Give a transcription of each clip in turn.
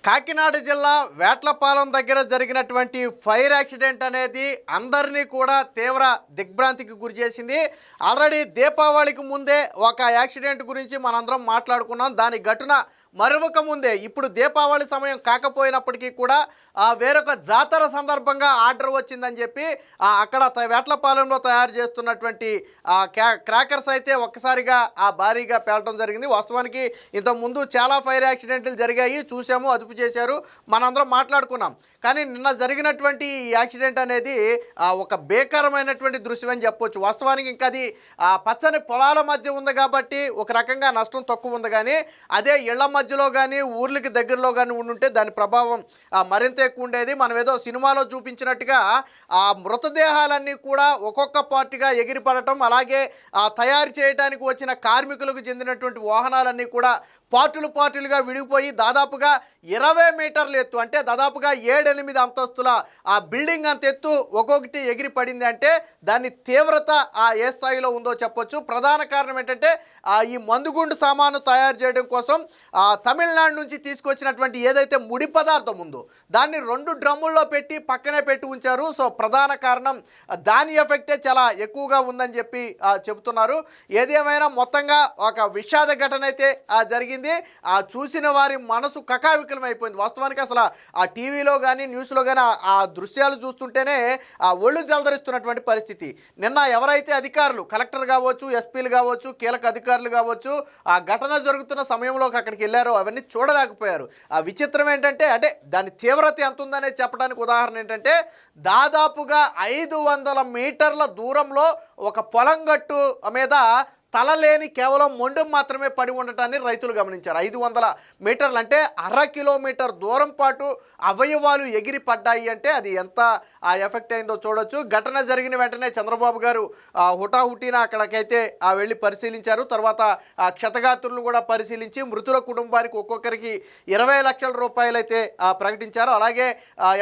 కాకినాడ జిల్లా వేట్లపాలెం దగ్గర జరిగినటువంటి ఫైర్ యాక్సిడెంట్ అనేది అందరినీ కూడా తీవ్ర దిగ్భ్రాంతికి గురి చేసింది. ఆల్రెడీ దీపావళికి ముందే ఒక యాక్సిడెంట్ గురించి మనందరం మాట్లాడుకున్నాం. దాని ఘటన మరొక ముందే ఇప్పుడు దీపావళి సమయం కాకపోయినప్పటికీ కూడా వేరొక జాతర సందర్భంగా ఆర్డర్ వచ్చిందని చెప్పి అక్కడ వేట్లపాలెంలో తయారు చేస్తున్నటువంటి క్రాకర్స్ అయితే ఒక్కసారిగా భారీగా పేలటం జరిగింది. వాస్తవానికి ఇంతకుముందు చాలా ఫైర్ యాక్సిడెంట్లు జరిగాయి, చూసాము, అదుపు చేశారు, మనందరం మాట్లాడుకున్నాం. కానీ నిన్న జరిగినటువంటి ఈ యాక్సిడెంట్ అనేది ఒక భీకరమైనటువంటి దృశ్యం అని చెప్పొచ్చు. వాస్తవానికి ఇంకా అది పచ్చని పొలాల మధ్య ఉంది కాబట్టి ఒక రకంగా నష్టం తక్కువ ఉంది. కానీ అదే ఇళ్ల మధ్యలో కానీ ఊర్లకి దగ్గరలో కానీ ఉండుంటే దాని ప్రభావం మరింత ఎక్కువ ఉండేది. మనం ఏదో సినిమాలో చూపించినట్టుగా ఆ మృతదేహాలన్నీ కూడా ఒక్కొక్క పార్టీగా ఎగిరిపడటం, అలాగే తయారు చేయడానికి వచ్చిన కార్మికులకు చెందినటువంటి వాహనాలన్నీ కూడా పార్టీలుగా విడిగిపోయి దాదాపుగా 20 మీటర్ల ఎత్తు, అంటే దాదాపుగా 7-8 అంతస్తుల ఆ బిల్డింగ్ అంత ఎత్తు ఒక్కొక్కటి ఎగిరి పడింది. అంటే దాని తీవ్రత ఏ స్థాయిలో ఉందో చెప్పొచ్చు. ప్రధాన కారణం ఏంటంటే ఈ మందుగుండు సామాను తయారు చేయడం కోసం తమిళనాడు నుంచి తీసుకొచ్చినటువంటి ఏదైతే ముడి పదార్థం ఉందో దాన్ని 2 డ్రమ్ముల్లో పెట్టి పక్కనే పెట్టి ఉంచారు. సో ప్రధాన కారణం దాని ఎఫెక్టే చాలా ఎక్కువగా ఉందని చెప్పి చెబుతున్నారు. ఏదేమైనా మొత్తంగా ఒక విషాద ఘటన అయితే జరిగింది. చూసిన వారి మనసు కకావికలం అయిపోయింది. వాస్తవానికి అసలు ఆ టీవీలో కానీ న్యూస్లో కానీ ఆ దృశ్యాలు చూస్తుంటేనే ఒళ్ళు జలదరిస్తున్నటువంటి పరిస్థితి. నిన్న ఎవరైతే అధికారులు, కలెక్టర్ కావచ్చు, ఎస్పీలు కావచ్చు, కీలక అధికారులు కావచ్చు, ఆ ఘటన జరుగుతున్న సమయంలోకి అక్కడికి వెళ్ళారో అవన్నీ చూడలేకపోయారు. ఆ విచిత్రం ఏంటంటే, అంటే దాని తీవ్రత ఎంత ఉందనే చెప్పడానికి ఉదాహరణ ఏంటంటే, దాదాపుగా 500 మీటర్ల దూరంలో ఒక పొలం గట్టు మీద తలలేని కేవలం మొండం మాత్రమే పడి ఉండటాన్ని రైతులు గమనించారు. 500 మీటర్లు అంటే 1/2 కిలోమీటర్ దూరం పాటు అవయవాలు ఎగిరి పడ్డాయి అంటే అది ఎంత ఎఫెక్ట్ అయిందో చూడొచ్చు. ఘటన జరిగిన వెంటనే చంద్రబాబు గారు హుటాహుటిన అక్కడికైతే వెళ్ళి పరిశీలించారు. తర్వాత క్షతగాత్రులను కూడా పరిశీలించి మృతుల కుటుంబానికి ఒక్కొక్కరికి 20 లక్షల రూపాయలు అయితే ప్రకటించారు. అలాగే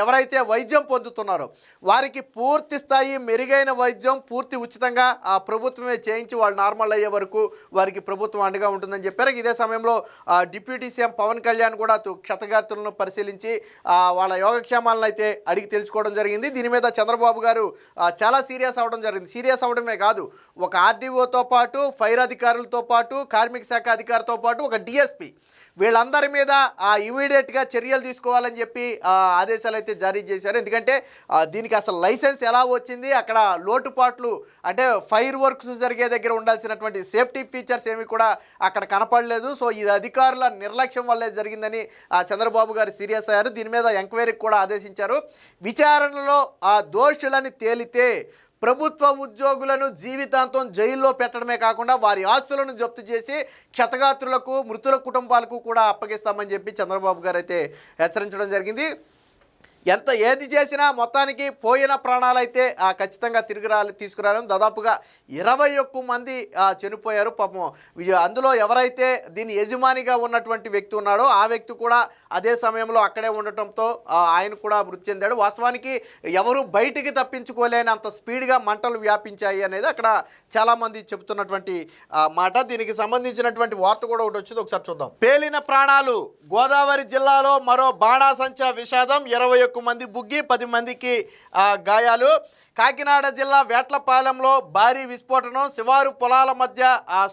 ఎవరైతే వైద్యం పొందుతున్నారో వారికి పూర్తి స్థాయి మెరుగైన వైద్యం పూర్తి ఉచితంగా ప్రభుత్వమే చేయించి వాళ్ళు నార్మల్ అయ్యే వరకు వారికి ప్రభుత్వం అండగా ఉంటుందని చెప్పారు. ఇదే సమయంలో డిప్యూటీ సీఎం పవన్ కళ్యాణ్ కూడా క్షతగాత్రులను పరిశీలించి వాళ్ళ యోగక్షేమాలను అయితే అడిగి తెలుసుకోవడం జరిగింది. దీని మీద చంద్రబాబు గారు చాలా సీరియస్ అవ్వడం జరిగింది. సీరియస్ అవ్వడమే కాదు, ఒక ఆర్డీఓతో పాటు, ఫైర్ అధికారులతో పాటు, కార్మిక శాఖ అధికారితో పాటు ఒక డిఎస్పీ, వీళ్ళందరి మీద ఇమీడియట్గా చర్యలు తీసుకోవాలని చెప్పి ఆదేశాలు అయితే జారీ చేశారు. ఎందుకంటే దీనికి అసలు లైసెన్స్ ఎలా వచ్చింది, అక్కడ లోటుపాట్లు అంటే ఫైర్ వర్క్స్ జరిగే దగ్గర ఉండాల్సినటువంటి సేఫ్టీ ఫీచర్స్ ఏమి కూడా అక్కడ కనపడలేదు. సో ఇది అధికారుల నిర్లక్ష్యం వల్లే జరిగిందని చంద్రబాబు గారు సీరియస్ అయ్యారు. దీని మీద ఎంక్వైరీకి కూడా ఆదేశించారు. విచారణలో దోషులని తేలితే ప్రభుత్వ ఉద్యోగులను జీవితాంతం జైల్లో పెట్టడమే కాకుండా వారి ఆస్తులను జప్తు చేసి క్షతగాత్రులకు, మృతుల కుటుంబాలకు కూడా అప్పగిస్తామని చెప్పి చంద్రబాబు గారు అయితే హెచ్చరించడం జరిగింది. ఏది చేసినా మొత్తానికి పోయిన ప్రాణాలైతే ఖచ్చితంగా తీసుకురాలని దాదాపుగా 21 మంది చనిపోయారు. పాపం అందులో ఎవరైతే దీని యజమానిగా ఉన్నటువంటి వ్యక్తి ఉన్నాడో ఆ వ్యక్తి కూడా అదే సమయంలో అక్కడే ఉండటంతో ఆయన కూడా మృతి చెందాడు. వాస్తవానికి ఎవరు బయటికి తప్పించుకోలేని అంత స్పీడ్గా మంటలు వ్యాపించాయి అనేది అక్కడ చాలామంది చెబుతున్నటువంటి మాట. దీనికి సంబంధించినటువంటి వార్త కూడా ఒకటి వచ్చింది, ఒకసారి చూద్దాం. పేలిన ప్రాణాలు, గోదావరి జిల్లాలో మరో బాణాసంచా విషాదం, 21 మంది బుగ్గి, 10 మందికి గాయాలు. కాకినాడ జిల్లా వేట్లపాలెంలో భారీ విస్ఫోటనం, శివారు పొలాల మధ్య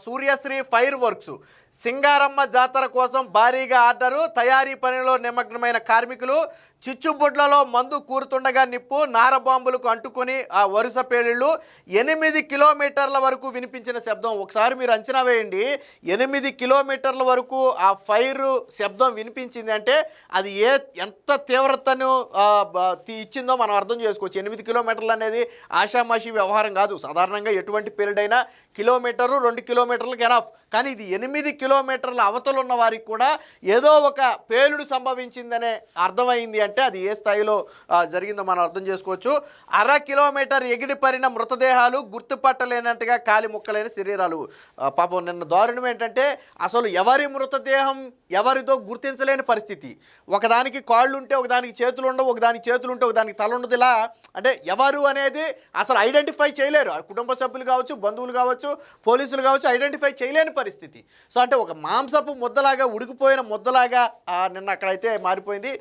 సూర్యశ్రీ ఫైర్ వర్క్స్, సింగారమ్మ జాతర కోసం భారీగా ఆర్డరు, తయారీ పనిలో నిమగ్నమైన కార్మికులు, చిచ్చుబుడ్లలో మందు కూరుతుండగా నిప్పు, నారబాంబులకు అంటుకొని వరుస పేలిళ్ళు, 8 కిలోమీటర్ల వరకు వినిపించిన శబ్దం. ఒకసారి మీరు అంచనా వేయండి, 8 కిలోమీటర్ల వరకు ఆ ఫైర్ శబ్దం వినిపించింది అంటే అది ఎంత తీవ్రతను ఇచ్చిందో మనం అర్థం చేసుకోవచ్చు. 8 కిలోమీటర్లు అనేది ఆషామాషి వ్యవహారం కాదు. సాధారణంగా ఎటువంటి పేలుడైనా కిలోమీటరు, 2 కిలోమీటర్లకు ఎనఫ్. కానీ ఇది 8 కిలోమీటర్ల అవతలు ఉన్న వారికి కూడా ఏదో ఒక పేలుడు సంభవించిందనే అర్థమైంది అంటే అది ఏ స్థాయిలో జరిగిందో మనం అర్థం చేసుకోవచ్చు. 1/2 కిలోమీటర్ ఎగిడిపడిన మృతదేహాలు, గుర్తుపట్టలేనట్టుగా కాలి ముక్కలైన శరీరాలు. పాపం నిన్న దారుణం ఏంటంటే అసలు ఎవరి మృతదేహం ఎవరిదో గుర్తించలేని పరిస్థితి. ఒకదానికి కాళ్ళు ఉంటే ఒకదానికి చేతులు ఉండవు, ఒకదానికి చేతులు ఉంటే ఒకదానికి తల ఉండదు. ఇలా అంటే ఎవరు అనేది అసలు ఐడెంటిఫై చేయలేరు. కుటుంబ సభ్యులు కావచ్చు, బంధువులు కావచ్చు, పోలీసులు కావచ్చు, ఐడెంటిఫై చేయలేని పరిస్థితి. సో అంటే ఒక మాంసపు ముద్దలాగా, ఉడికిపోయిన ముద్దలాగా నిన్న అక్కడైతే మారిపోయింది.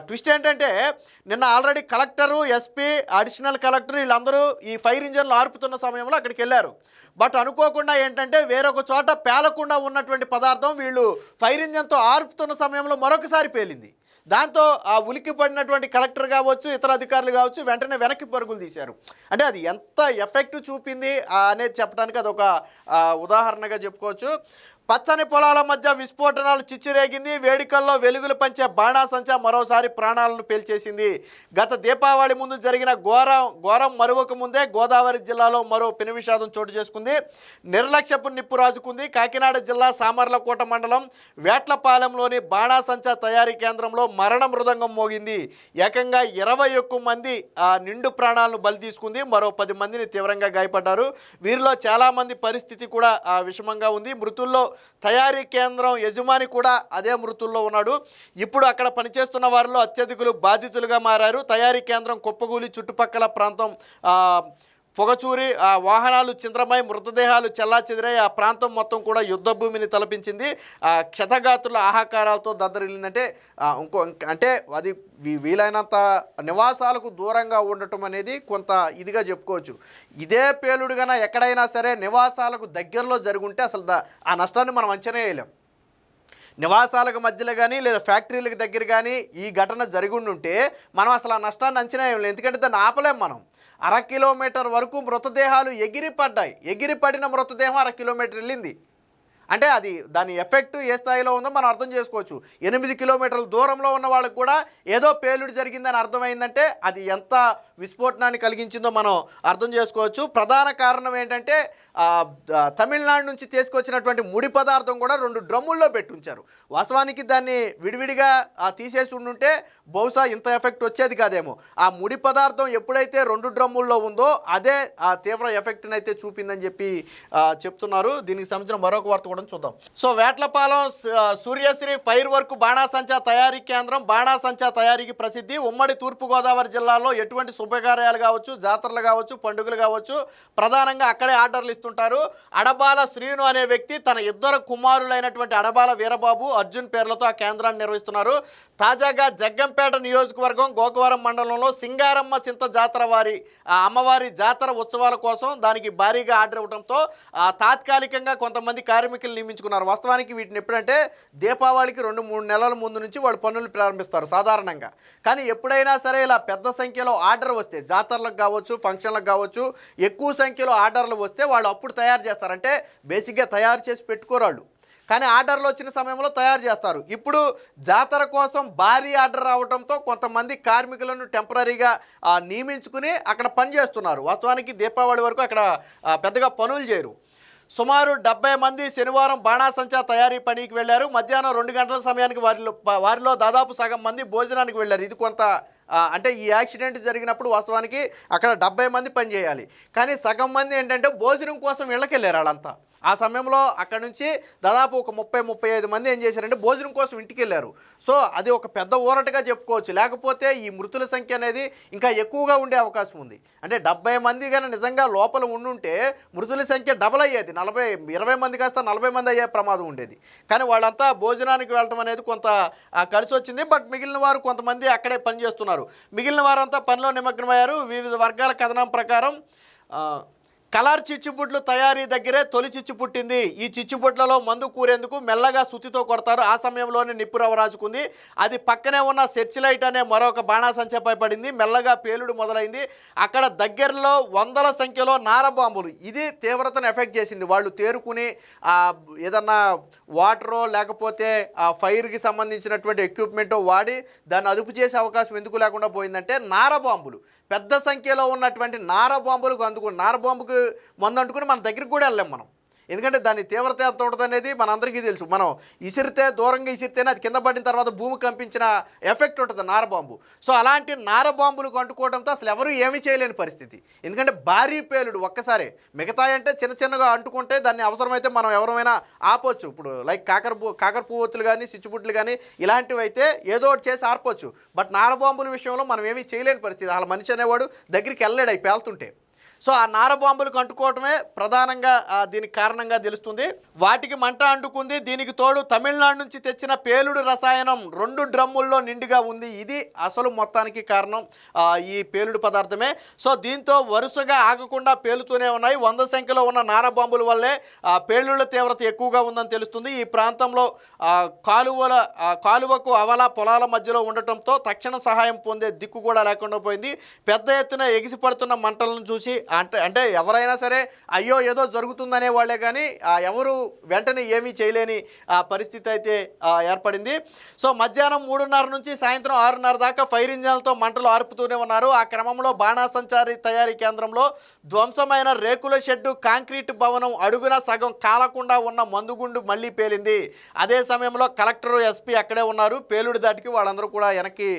ట్విస్ట్ ఏంటంటే నిన్న already collector, SP, additional collector వీళ్ళందరూ ఈ ఫైర్ ఇంజన్లు ఆర్పుతున్న సమయంలో అక్కడికి వెళ్ళారు. బట్ అనుకోకుండా ఏంటంటే వేరొక చోట పేలకుండా ఉన్నటువంటి పదార్థం వీళ్ళు ఫైర్ ఇంజన్తో ఆర్పుతున్న సమయంలో మరొకసారి పేలింది. దాంతో ఆ ఉలికి పడినటువంటి కలెక్టర్ కావచ్చు, ఇతర అధికారులు కావచ్చు, వెంటనే వెనక్కి పరుగులు తీశారు. అంటే అది ఎంత ఎఫెక్ట్ చూపింది అనేది చెప్పడానికి అదొక ఉదాహరణగా చెప్పుకోవచ్చు. పచ్చని పొలాల మధ్య విస్ఫోటనాలు చిచ్చురేగింది. వేడుకల్లో వెలుగులు పంచే బాణాసంచా మరోసారి ప్రాణాలను పేల్చేసింది. గత దీపావళి ముందు జరిగిన ఘోరం మరువక ముందే గోదావరి జిల్లాలో మరో పెను విషాదం చోటు చేసుకుంది. నిర్లక్ష్యపు నిప్పు రాజుకుంది. కాకినాడ జిల్లా సామర్లకోట మండలం వేట్లపాలెంలోని బాణాసంచా తయారీ కేంద్రంలో మరణ మృదంగం మోగింది. ఏకంగా 21 మంది నిండు ప్రాణాలను బలి తీసుకుంది. మరో 10 మందిని తీవ్రంగా గాయపడ్డారు. వీరిలో చాలామంది పరిస్థితి కూడా విషమంగా ఉంది. మృతుల్లో తయారీ కేంద్రం యజమాని కూడా అదే మృతుల్లో ఉన్నాడు. ఇప్పుడు అక్కడ పనిచేస్తున్న వారిలో అత్యధికులు బాధితులుగా మారారు. తయారీ కేంద్రం కుప్పగూలి చుట్టుపక్కల ప్రాంతం పొగచూరి వాహనాలు చింద్రమై మృతదేహాలు చెల్లాచెదిరాయి. ఆ ప్రాంతం మొత్తం కూడా యుద్ధ భూమిని తలపించింది. క్షతగాత్రుల ఆహాకారాలతో దద్దరిల్లిందంటే అంటే అది వీలైనంత నివాసాలకు దూరంగా ఉండటం అనేది కొంత ఇదిగా చెప్పుకోవచ్చు. ఇదే పేలుడుగాన ఎక్కడైనా సరే నివాసాలకు దగ్గరలో జరుగుంటే అసలు ఆ నష్టాన్ని మనం అంచనా వేయలేం. నివాసాలకు మధ్యలో కానీ లేదా ఫ్యాక్టరీలకు దగ్గర కానీ ఈ ఘటన జరిగి ఉంటే మనం అసలు ఆ నష్టాన్ని అంచనా వేయలేం. ఎందుకంటే దాన్ని ఆపలేం మనం. 1/2 కిలోమీటర్ వరకు మృతదేహాలు ఎగిరిపడిన మృతదేహం 1/2 కిలోమీటర్ వెళ్ళింది అంటే అది దాని ఎఫెక్ట్ ఏ స్థాయిలో ఉందో మనం అర్థం చేసుకోవచ్చు. 8 కిలోమీటర్ల దూరంలో ఉన్న వాళ్ళకు కూడా ఏదో పేలుడు జరిగిందని అర్థమైందంటే అది ఎంత విస్ఫోటనాన్ని కలిగించిందో మనం అర్థం చేసుకోవచ్చు. ప్రధాన కారణం ఏంటంటే తమిళనాడు నుంచి తీసుకొచ్చినటువంటి ముడి పదార్థం కూడా 2 డ్రమ్ముల్లో పెట్టుంచారు. వాస్తవానికి దాన్ని విడివిడిగా తీసేసి ఉండుంటే బహుశా ఇంత ఎఫెక్ట్ వచ్చేది కాదేమో. ఆ ముడి పదార్థం ఎప్పుడైతే 2 డ్రమ్ముల్లో ఉందో అదే ఆ తీవ్ర ఎఫెక్ట్ని అయితే చూపిందని చెప్పి చెప్తున్నారు. దీనికి సంబంధించిన మరొక వార్త కూడా చూద్దాం. So Vetlapalem Suryasri firework బాణాసంచా తయారీ కేంద్రం బాణాసంచా తయారీకి ప్రసిద్ధి. ఉమ్మడి తూర్పుగోదావరి జిల్లాలో ఎటువంటి శుభకార్యాలు కావచ్చు, జాతరలు కావచ్చు, పండుగలు కావచ్చు ప్రధానంగా అక్కడే ఆర్డర్లు ఇస్తుంటారు. అడబాల శ్రీను అనే వ్యక్తి తన 2 కుమారులైనటువంటి అడబాల వీరబాబు, అర్జున్ పేర్లతో ఆ కేంద్రాన్ని నిర్వహిస్తున్నారు. తాజాగా జగ్గంపేట నియోజకవర్గం గోకవరం మండలంలో సింగారమ్మ చింత జాతర వారి అమ్మవారి జాతర ఉత్సవాల కోసం దానికి భారీగా ఆర్డర్ ఇవ్వడంతో తాత్కాలికంగా కొంతమంది కార్మికులు నియమించుకున్నారు. వాస్తవానికి వీటిని ఎప్పుడంటే దీపావళికి 2-3 నెలల ముందు నుంచి వాళ్ళు పనులు ప్రారంభిస్తారు సాధారణంగా. కానీ ఎప్పుడైనా సరే ఇలా పెద్ద సంఖ్యలో ఆర్డర్ వస్తే జాతరలకు కావచ్చు, ఫంక్షన్లకు కావచ్చు ఎక్కువ సంఖ్యలో ఆర్డర్లు వస్తే వాళ్ళు అప్పుడు తయారు చేస్తారంటే బేసిక్గా తయారు చేసి పెట్టుకోరాళ్ళు. కానీ ఆర్డర్లు వచ్చిన సమయంలో తయారు చేస్తారు. ఇప్పుడు జాతర కోసం భారీ ఆర్డర్ రావడంతో కొంతమంది కార్మికులను టెంపరీగా నియమించుకుని అక్కడ పనిచేస్తున్నారు. వాస్తవానికి దీపావళి వరకు అక్కడ పెద్దగా పనులు చేయరు. సుమారు 70 మంది శనివారం బాణాసంచా తయారీ పనికి వెళ్ళారు. మధ్యాహ్నం 2 గంటల సమయానికి వారిలో దాదాపు సగం మంది భోజనానికి వెళ్ళారు. ఇది కొంత అంటే ఈ యాక్సిడెంట్ జరిగినప్పుడు వాస్తవానికి అక్కడ 70 మంది పనిచేయాలి. కానీ సగం మంది ఏంటంటే భోజనం కోసం ఇళ్ళకి వెళ్ళారు వాళ్ళంతా. ఆ సమయంలో అక్కడ నుంచి దాదాపు ఒక 30-35 మంది ఏం చేశారంటే భోజనం కోసం ఇంటికి వెళ్ళారు. సో అది ఒక పెద్ద ఊరటగా చెప్పుకోవచ్చు. లేకపోతే ఈ మృతుల సంఖ్య అనేది ఇంకా ఎక్కువగా ఉండే అవకాశం ఉంది. అంటే 70 మంది కానీ నిజంగా లోపల ఉండుంటే మృతుల సంఖ్య డబల్ అయ్యేది. 20 మంది కాస్త 40 మంది అయ్యే ప్రమాదం ఉండేది. కానీ వాళ్ళంతా భోజనానికి వెళ్ళటం అనేది కొంత కలిసి వచ్చింది. బట్ మిగిలిన వారు కొంతమంది అక్కడే పనిచేస్తున్నారు. మిగిలిన వారంతా పనిలో నిమగ్నమయ్యారు. వివిధ వర్గాల కథనం ప్రకారం కలర్ చిచ్చుబుడ్లు తయారీ దగ్గరే తొలి చిచ్చు పుట్టింది. ఈ చిచ్చుబుడ్లలో మందు కూరేందుకు మెల్లగా సుత్తితో కొడతారు. ఆ సమయంలోనే నిప్పు రవరాజుకుంది. అది పక్కనే ఉన్న సెర్చ్ లైట్ అనే మరొక బాణాసంచపై పడింది. మెల్లగా పేలుడు మొదలైంది. అక్కడ దగ్గరలో వందల సంఖ్యలో నారబాంబులు ఇది తీవ్రతను ఎఫెక్ట్ చేసింది. వాళ్ళు తేరుకుని ఏదన్నా వాటరో లేకపోతే ఫైర్కి సంబంధించినటువంటి ఎక్విప్మెంటో వాడి దాన్ని అదుపు చేసే అవకాశం ఎందుకు లేకుండా పోయిందంటే నారబాంబులు పెద్ద సంఖ్యలో ఉన్నటువంటి నారబాంబులకు నారబాంబుకు మందు అంటుకుని మన దగ్గరికి కూడా వెళ్ళాం మనం. ఎందుకంటే దాని తీవ్రత ఎంత ఉంటుంది అనేది మనందరికీ తెలుసు. మనం దూరంగా ఇసిరితేనే అది కింద పడిన తర్వాత భూమి కంపించిన ఎఫెక్ట్ ఉంటుంది నార బాంబు. సో అలాంటి నార బాంబులు అంటుకోవడంతో అసలు ఎవరు ఏమీ చేయలేని పరిస్థితి. ఎందుకంటే భారీ పేలుడు ఒక్కసారి, మిగతా అంటే చిన్న చిన్నగా అంటుకుంటే దాన్ని అవసరమైతే మనం ఎవరైనా ఆపొచ్చు. ఇప్పుడు లైక్ కాకర పువ్వొత్తులు కానీ సిచ్చుబుడ్లు కానీ ఇలాంటివి అయితే ఏదో ఒకటి చేసి ఆర్పొచ్చు. బట్ నార బాంబుల విషయంలో మనం ఏమీ చేయలేని పరిస్థితి. వాళ్ళ మనిషి అనేవాడు దగ్గరికి వెళ్ళాడు అవి పేలుతుంటే. సో ఆ నార బాంబులకు అంటుకోవటమే ప్రధానంగా దీనికి కారణంగా తెలుస్తుంది. వాటికి మంట అంటుకుంది. దీనికి తోడు తమిళనాడు నుంచి తెచ్చిన పేలుడు రసాయనం 2 డ్రమ్ముల్లో నిండుగా ఉంది. ఇది అసలు మొత్తానికి కారణం ఈ పేలుడు పదార్థమే. సో దీంతో వరుసగా ఆగకుండా పేలుతూనే ఉన్నాయి. 100 సంఖ్యలో ఉన్న నార బాంబుల వల్లే పేలుళ్ల తీవ్రత ఎక్కువగా ఉందని తెలుస్తుంది. ఈ ప్రాంతంలో కాలువకు అవల పొలాల మధ్యలో ఉండటంతో తక్షణ సహాయం పొందే దిక్కు కూడా లేకుండా పోయింది. పెద్ద ఎత్తున ఎగిసిపడుతున్న మంటలను చూసి అంటే ఎవరైనా సరే అయ్యో ఏదో జరుగుతుందనే వాళ్ళే కానీ ఎవరు వెంటనే ఏమీ చేయలేని పరిస్థితి అయితే ఏర్పడింది. సో మధ్యాహ్నం 3:30 నుంచి సాయంత్రం 6:30 దాకా ఫైర్ ఇంజన్లతో మంటలు ఆర్పుతూనే ఉన్నారు. ఆ క్రమంలో బాణాసంచారి తయారీ కేంద్రంలో ధ్వంసమైన రేకుల షెడ్డు, కాంక్రీట్ భవనం అడుగున సగం కాలకుండా ఉన్న మందుగుండు మళ్ళీ పేలింది. అదే సమయంలో కలెక్టర్, ఎస్పీ అక్కడే ఉన్నారు. పేలుడు దాటికి వాళ్ళందరూ కూడా వెనక్కి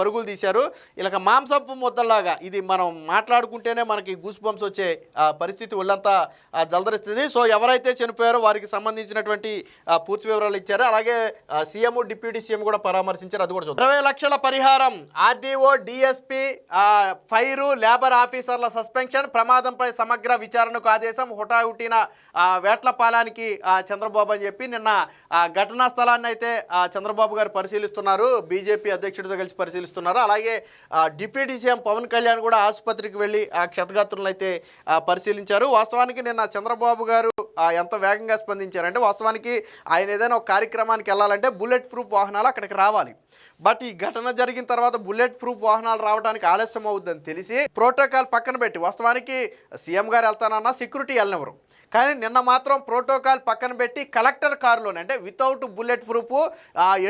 పరుగులు తీశారు. ఇలా మాంసపు ముద్దల్లాగా ఇది మనం మాట్లాడుకుంటేనే మనకి గూస్ బంప్స్ వచ్చే పరిస్థితి ఒళ్ళంతా జలదరిస్తుంది. సో ఎవరైతే చనిపోయారో వారికి సంబంధించినటువంటి పూర్తి వివరాలు ఇచ్చారు. అలాగే సీఎం, డిప్యూటీ సీఎం కూడా పరామర్శించారు. అది కూడా చూద్దాం. 20 లక్షల పరిహారం, ఆర్డీఓ, డిఎస్పీ, ఫైరు, లేబర్ ఆఫీసర్ల సస్పెన్షన్, ప్రమాదంపై సమగ్ర విచారణకు ఆదేశం, హుటాహుటిన వేట్లపాలానికి చంద్రబాబు అని చెప్పి నిన్న ఘటనా స్థలాన్ని అయితే చంద్రబాబు గారు పరిశీలిస్తున్నారు. బీజేపీ అధ్యక్షుడితో కలిసి పరిశీలిస్తున్నారు. అలాగే డిప్యూటీ సీఎం పవన్ కళ్యాణ్ కూడా ఆసుపత్రికి వెళ్ళి క్షతగాత్రులను అయితే పరిశీలించారు. వాస్తవానికి నిన్న చంద్రబాబు గారు ఎంత వేగంగా స్పందించారంటే, వాస్తవానికి ఆయన ఏదైనా ఒక కార్యక్రమానికి వెళ్ళాలంటే బుల్లెట్ ప్రూఫ్ వాహనాలు అక్కడికి రావాలి. బట్ ఈ ఘటన జరిగిన తర్వాత బుల్లెట్ ప్రూఫ్ వాహనాలు రావడానికి ఆలస్యం అవుతుందని తెలిసి ప్రోటోకాల్ పక్కన పెట్టి, వాస్తవానికి సీఎం గారు వెళ్తానన్నా సెక్యూరిటీ వెళ్ళనివ్వరు, కానీ నిన్న మాత్రం ప్రోటోకాల్ పక్కన పెట్టి కలెక్టర్ కారులోనే, అంటే వితౌట్ బుల్లెట్ ప్రూఫ్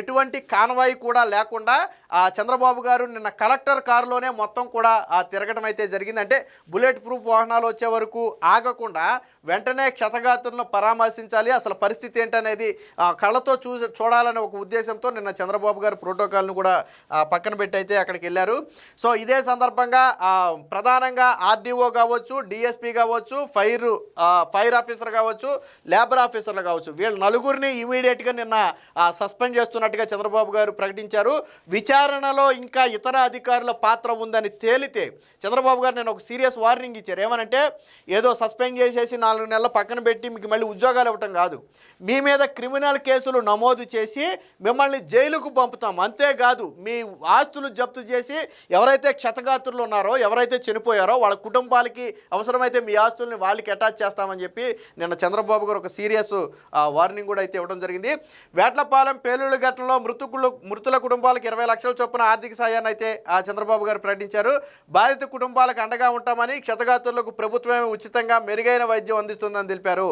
ఎటువంటి కాన్వాయ్ కూడా లేకుండా చంద్రబాబు గారు నిన్న కలెక్టర్ కారులోనే మొత్తం కూడా తిరగడం అయితే జరిగింది. అంటే బుల్లెట్ ప్రూఫ్ వాహనాలు వచ్చే వరకు ఆగకుండా వెంటనే క్షతగాత్రులను పరామర్శించాలి, అసలు పరిస్థితి ఏంటనేది కళ్ళతో చూడాలనే ఒక ఉద్దేశంతో నిన్న చంద్రబాబు గారు ప్రోటోకాల్ను కూడా పక్కన పెట్టి అయితే అక్కడికి వెళ్ళారు. సో ఇదే సందర్భంగా ప్రధానంగా ఆర్డీఓ కావచ్చు, డిఎస్పీ కావచ్చు, ఫైర్ ఆఫీసర్ కావచ్చు, లేబర్ ఆఫీసర్లు కావచ్చు, వీళ్ళ నలుగురిని ఇమీడియట్గా నిన్న సస్పెండ్ చేస్తున్నట్టుగా చంద్రబాబు గారు ప్రకటించారు. విచారణలో ఇంకా ఇతర అధికారుల పాత్ర ఉందని తేలితే చంద్రబాబు గారు నేను ఒక సీరియస్ వార్నింగ్ ఇచ్చారు. ఏమనంటే, ఏదో సస్పెండ్ చేసేసి 4 నెలల పక్కన పెట్టి మీకు మళ్ళీ ఉద్యోగాలు ఇవ్వటం కాదు, మీ మీద క్రిమినల్ కేసులు నమోదు చేసి మిమ్మల్ని జైలుకు పంపుతాం. అంతేకాదు మీ ఆస్తులు జప్తు చేసి ఎవరైతే క్షతగాత్రులు ఉన్నారో, ఎవరైతే చనిపోయారో వాళ్ళ కుటుంబాలకి అవసరమైతే మీ ఆస్తుల్ని వాళ్ళకి అటాచ్ చేస్తామని చెప్పి నిన్న చంద్రబాబు గారు ఒక సీరియస్ వార్నింగ్ కూడా అయితే ఇవ్వడం జరిగింది. వేట్లపాలెం పేలుళ్ల ఘటనలో మృతుల కుటుంబాలకు 20 లక్షల చొప్పున ఆర్థిక సాయాన్ని అయితే చంద్రబాబు గారు ప్రకటించారు. బాధిత కుటుంబాలకు అండగా ఉంటామని, క్షతగాత్రులకు ప్రభుత్వమే ఉచితంగా మెరుగైన వైద్యం అందిస్తుందని తెలిపారు.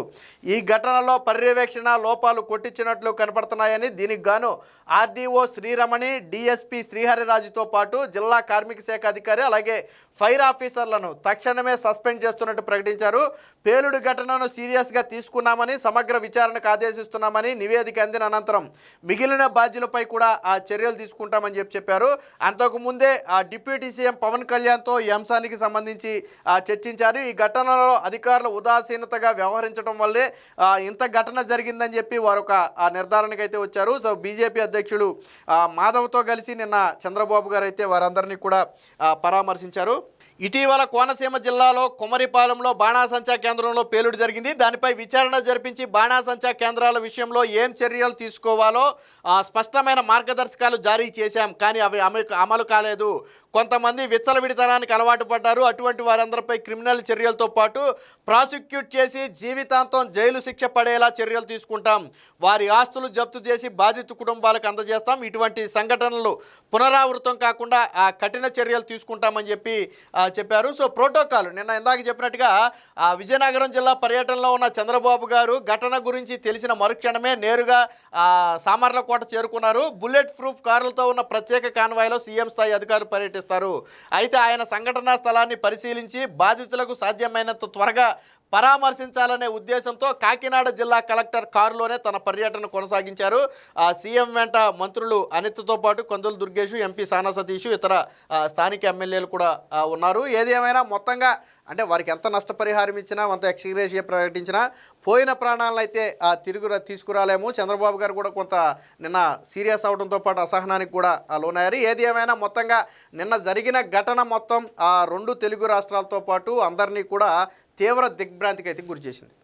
ఈ ఘటనలో పర్యవేక్షణ లోపాలు కొట్టించినట్లు కనపడుతున్నాయని, దీనికి గాను ఆర్డీఓ శ్రీరమణి, డిఎస్పీ శ్రీహరిరాజుతో పాటు జిల్లా కార్మిక శాఖ అధికారి అలాగే ఫైర్ ఆఫీసర్లను తక్షణమే సస్పెండ్ చేస్తున్నట్టు ప్రకటించారు. పేలుడు ఘటనను సీరియస్గా తీసుకున్నామని, సమగ్ర విచారణకు ఆదేశిస్తున్నామని నివేదిక అందిన అనంతరం మిగిలిన బాధ్యులపై కూడా చర్యలు తీసుకుంటామని చెప్పారు. అంతకుముందే డిప్యూటీ సీఎం పవన్ కళ్యాణ్తో ఈ అంశానికి సంబంధించి చర్చించారు. ఈ ఘటనలో అధికారుల ఉదాసీనతగా వ్యవహరించడం వల్లే ఇంత ఘటన జరిగిందని చెప్పి వారు ఒక నిర్ధారణకు అయితే వచ్చారు. సో బీజేపీ అధ్యక్షుడు మాధవ్తో కలిసి నిన్న చంద్రబాబు గారు అయితే వారందరినీ కూడా పరామర్శించారు. ఇటీవల కోనసీమ జిల్లాలో కుమరిపాలెంలో బాణాసంచా కేంద్రంలో పేలుడు జరిగింది. దానిపై విచారణ జరిపించి బాణాసంచా కేంద్రాల విషయంలో ఏం చర్యలు తీసుకోవాలో స్పష్టమైన మార్గదర్శకాలు జారీ చేశాం, కానీ అవి అమలు కాలేదు. కొంతమంది విచ్చలవిడితనానికి అలవాటు పడ్డారు. అటువంటి వారందరిపై క్రిమినల్ చర్యలతో పాటు ప్రాసిక్యూట్ చేసి జీవితాంతం జైలు శిక్ష పడేలా చర్యలు తీసుకుంటాం. వారి ఆస్తులు జప్తు చేసి బాధిత కుటుంబాలకు అందజేస్తాం. ఇటువంటి సంఘటనలు పునరావృతం కాకుండా కఠిన చర్యలు తీసుకుంటామని చెప్పారు. సో ప్రోటోకాల్ నిన్న ఇందాక చెప్పినట్టుగా విజయనగరం జిల్లా పర్యటనలో ఉన్న చంద్రబాబు గారు ఘటన గురించి తెలిసిన మరుక్షణమే నేరుగా సామర్లకోట చేరుకున్నారు. బుల్లెట్ ప్రూఫ్ కార్లతో ఉన్న ప్రత్యేక కాన్వాయ్లో సీఎం స్థాయి అధికారులు పర్యటిస్తారు. అయితే ఆయన సంఘటనా స్థలాన్ని పరిశీలించి బాధితులకు సాధ్యమైనంత త్వరగా పరామర్శించాలనే ఉద్దేశంతో కాకినాడ జిల్లా కలెక్టర్ కారులోనే తన పర్యటన కొనసాగించారు. సీఎం వెంట మంత్రులు అనితతో పాటు కందుల దుర్గేష్, ఎంపీ సానా సతీష్, ఇతర స్థానిక ఎమ్మెల్యేలు కూడా ఉన్నారు. ఏది ఏమైనా మొత్తంగా అంటే వారికి ఎంత నష్టపరిహారం ఇచ్చినా, అంత ఎక్స్గ్రేషియా ప్రకటించినా పోయిన ప్రాణాలను అయితే తీసుకురాలేము. చంద్రబాబు గారు కూడా కొంత నిన్న సీరియస్ అవడంతో పాటు అసహనానికి కూడా లోనయ్యారు. ఏది ఏమైనా మొత్తంగా నిన్న జరిగిన ఘటన మొత్తం ఆ రెండు తెలుగు రాష్ట్రాలతో పాటు అందరినీ కూడా తీవ్ర దిగ్భ్రాంతికి అయితే గురి చేసింది.